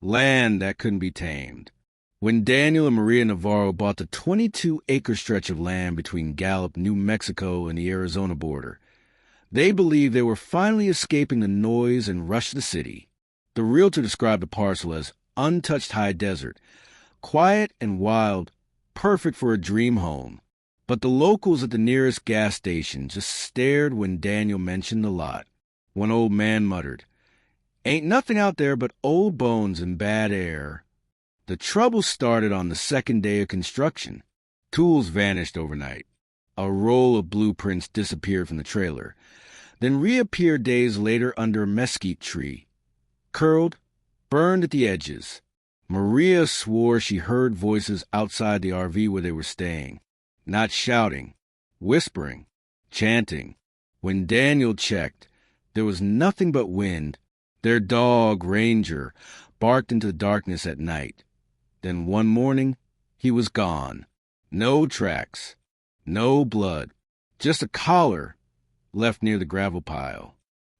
Land that couldn't be tamed. When Daniel and Maria Navarro bought the 22-acre stretch of land between Gallup, New Mexico, and the Arizona border, they believed they were finally escaping the noise and rush of the city. The realtor described the parcel as untouched high desert, quiet and wild, perfect for a dream home. But the locals at the nearest gas station just stared when Daniel mentioned the lot. One old man muttered, "Ain't nothing out there but old bones and bad air." The trouble started on the second day of construction. Tools vanished overnight. A roll of blueprints disappeared from the trailer, then reappeared days later under a mesquite tree, curled, burned at the edges. Maria swore she heard voices outside the RV where they were staying, not shouting, whispering, chanting. When Daniel checked, there was nothing but wind. Their dog, Ranger, barked into the darkness at night. Then one morning, he was gone. No tracks, no blood, just a collar left near the gravel pile.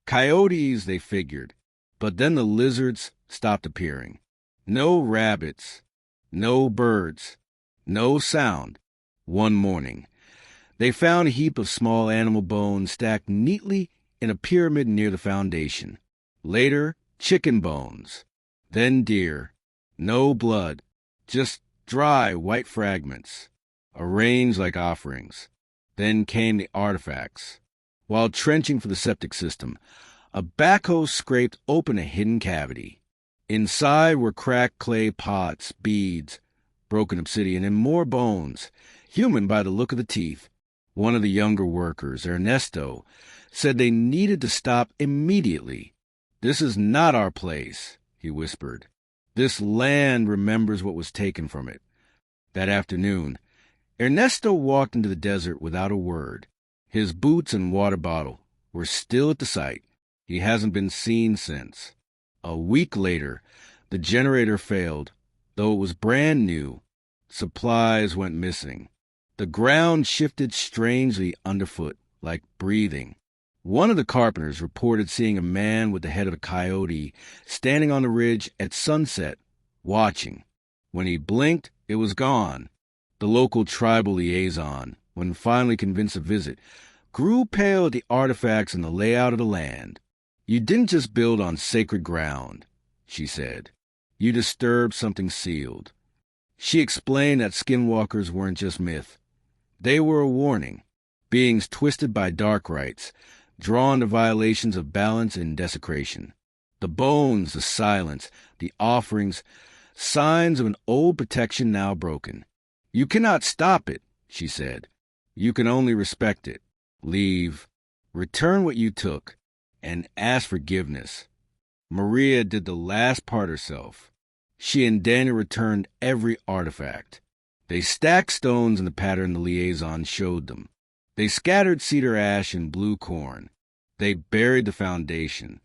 Coyotes, they figured, but then the lizards stopped appearing. No rabbits, no birds, no sound. One morning, they found a heap of small animal bones stacked neatly in a pyramid near the foundation. Later, chicken bones. Then deer. No blood, just dry white fragments, arranged like offerings. Then came the artifacts. While trenching for the septic system, a backhoe scraped open a hidden cavity. Inside were cracked clay pots, beads, broken obsidian, and more bones, human by the look of the teeth. One of the younger workers, Ernesto, said they needed to stop immediately. "This is not our place," he whispered. "This land remembers what was taken from it." That afternoon, Ernesto walked into the desert without a word. His boots and water bottle were still at the site. He hasn't been seen since. A week later, the generator failed. Though it was brand new, supplies went missing. The ground shifted strangely underfoot, like breathing. One of the carpenters reported seeing a man with the head of a coyote standing on the ridge at sunset, watching. When he blinked, it was gone. The local tribal liaison, when finally convinced to visit, grew pale at the artifacts and the layout of the land. "You didn't just build on sacred ground," she said. "You disturbed something sealed." She explained that skinwalkers weren't just myth. They were a warning, beings twisted by dark rites, drawn to violations of balance and desecration. The bones, the silence, the offerings, signs of an old protection now broken. "You cannot stop it," she said. "You can only respect it. Leave, return what you took, and ask forgiveness." Maria did the last part herself. She and Daniel returned every artifact. They stacked stones in the pattern the liaison showed them. They scattered cedar ash and blue corn. They buried the foundation.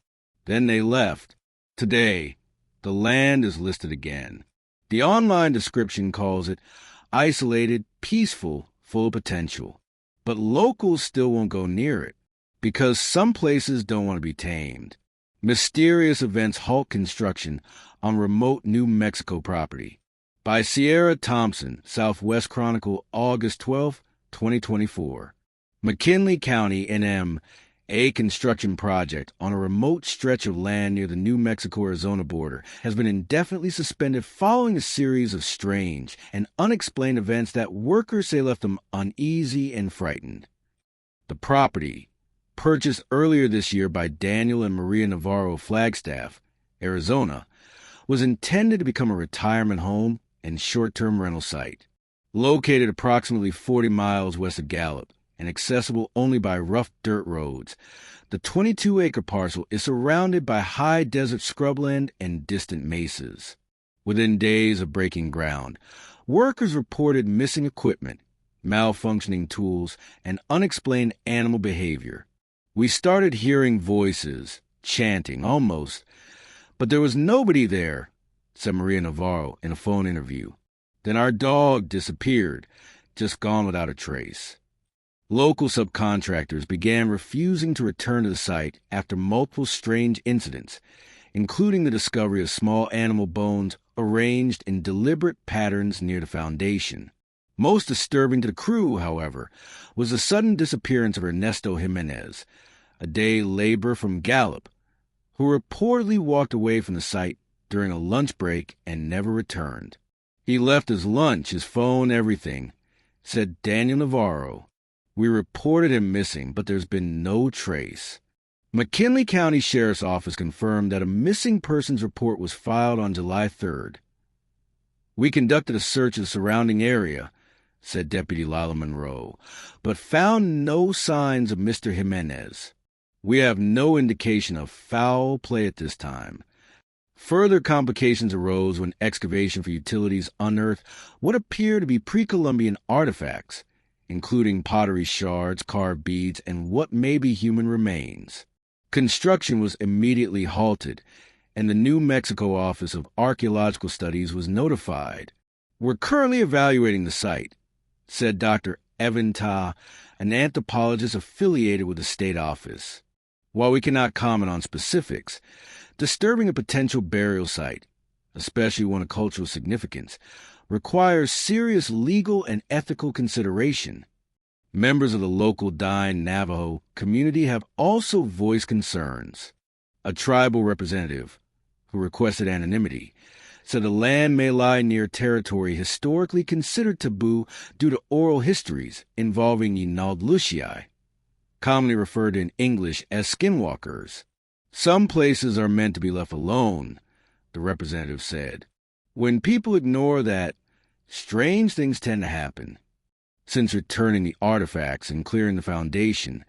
Then they left. Today, the land is listed again. The online description calls it isolated, peaceful, full of potential. But locals still won't go near it, because some places don't want to be tamed. Mysterious events halt construction on remote New Mexico property. By Sierra Thompson, Southwest Chronicle, August 12, 2024. McKinley County, NM, a construction project on a remote stretch of land near the New Mexico-Arizona border has been indefinitely suspended following a series of strange and unexplained events that workers say left them uneasy and frightened. The property, purchased earlier this year by Daniel and Maria Navarro of Flagstaff, Arizona, was intended to become a retirement home and short-term rental site. Located approximately 40 miles west of Gallup and accessible only by rough dirt roads, the 22-acre parcel is surrounded by high desert scrubland and distant mesas. Within days of breaking ground, workers reported missing equipment, malfunctioning tools, and unexplained animal behavior. "We started hearing voices, chanting, almost, but there was nobody there," said Maria Navarro in a phone interview. "Then our dog disappeared, just gone without a trace." Local subcontractors began refusing to return to the site after multiple strange incidents, including the discovery of small animal bones arranged in deliberate patterns near the foundation. Most disturbing to the crew, however, was the sudden disappearance of Ernesto Jimenez, a day laborer from Gallup, who reportedly walked away from the site during a lunch break and never returned. "He left his lunch, his phone, everything," said Daniel Navarro. "We reported him missing, but there's been no trace." McKinley County Sheriff's Office confirmed that a missing persons report was filed on July 3rd. "We conducted a search of the surrounding area," said Deputy Lila Monroe, "but found no signs of Mr. Jimenez. We have no indication of foul play at this time." Further complications arose when excavation for utilities unearthed what appear to be pre-Columbian artifacts, including pottery shards, carved beads, and what may be human remains. Construction was immediately halted, and the New Mexico Office of Archaeological Studies was notified. "We're currently evaluating the site," said Dr. Evan Ta, an anthropologist affiliated with the state office. "While we cannot comment on specifics, disturbing a potential burial site, especially one of cultural significance, requires serious legal and ethical consideration." Members of the local Dine Navajo community have also voiced concerns. A tribal representative, who requested anonymity, said the land may lie near territory historically considered taboo due to oral histories involving the Naldlushii, commonly referred to in English as skinwalkers. "Some places are meant to be left alone," the representative said. "When people ignore that, strange things tend to happen." Since returning the artifacts and clearing the foundation,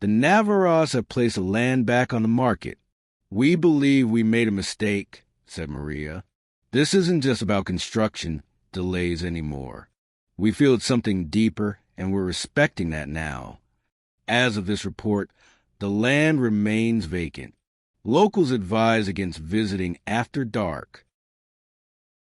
the Navarros have placed the land back on the market. "We believe we made a mistake," said Maria. "This isn't just about construction delays anymore. We feel it's something deeper, and we're respecting that now." As of this report, the land remains vacant. Locals advise against visiting after dark.